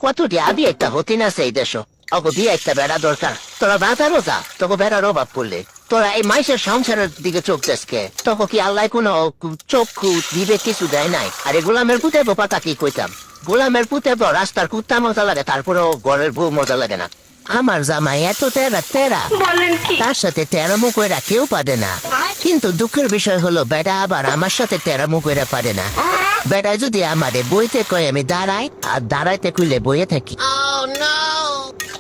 কত আবি একটা হতি না সেই দেশ অগো দিয়ে একটা বেড়া দরকার তোরা বাঁচারও যা তোকে বেড়ার অভাব পড়লে তোরা এই মাইসের সংসারের দিকে চোখ দেশকে তখন কি আল্লাহ কোনো চক্ষু দিবে কিছু দেয় নাই আরে গোলামের পুতে বোপাতা কি কইতাম গোলামের পুতে রাস্তার কুত্তা মজা লাগে তারপরেও ঘরের বউ মজা লাগে না আমার জামাই এত তেরা তেরা তার সাথে তেরামো কইরা কেউ পারে না কিন্তু দুঃখের বিষয় হলো বেটা আবার আমার সাথে তেরামো কইরা পারে না বেটা যদি আমারে বইতে কয় আমি দাঁড়াই আর দাঁড়াইতে কইলে বইয়ে থাকি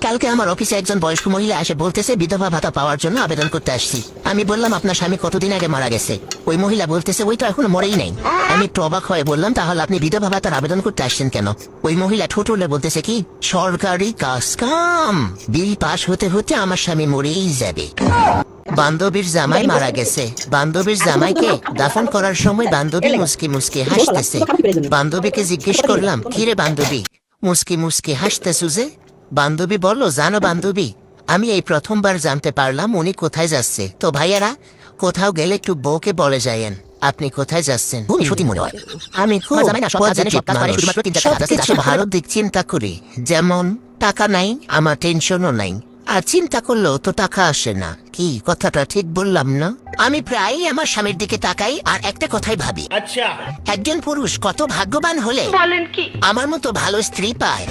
কালকে আমার অফিসে একজন বয়স্ক মহিলা এসে বলতেছে বিধবা ভাতা পাওয়ার জন্য আবেদন করতে আসছি আমি বললাম আপনার স্বামী কতদিন আগে মারা গেছে ওই মহিলা বলতেছে ওই তো এখনো মরেই নাই আমি একটু অবাক হয়ে বললাম তাহলে আপনি বিধবা ভাতার আবেদন করতে আসছেন কেন ওই মহিলা ঠোঁটলে বলতেছে কি সরকারি কাজ কাম বিল পাশ হতে হতে আমার স্বামী মরেই যাবে বান্ধবীর জামাই মারা গেছে বান্ধবীর জামাইকে দাফন করার সময় বান্ধবী মুসকি মুসকি হাসতেছে বান্ধবীকে জিজ্ঞেস করলাম কিরে বান্ধবী মুসকি মুসকি হাসতেছু যে বান্ধবী বলল জানো বান্ধবী আমি এই প্রথমবার জানতে পারলাম উনি কোথায় যাচ্ছে তো ভাইয়ারা কোথাও গেলে একটু বউকে বলে যায়েন আপনি কোথায় যাচ্ছেন সত্যি মনে হয় আমি খুব সবকিছু ভালো দিক চিন্তা করি যেমন টাকা নাই আমার টেনশনও নাই আর চিন্তা করলেও তো টাকা আসে না কি কথাটা ঠিক বললাম না আমি প্রায়ই আমার স্বামীর দিকে তাকাই আর একটা কথাই ভাবি আচ্ছা একজন পুরুষ কত ভাগ্যবান হলে আমার মতো ভালো স্ত্রী পায়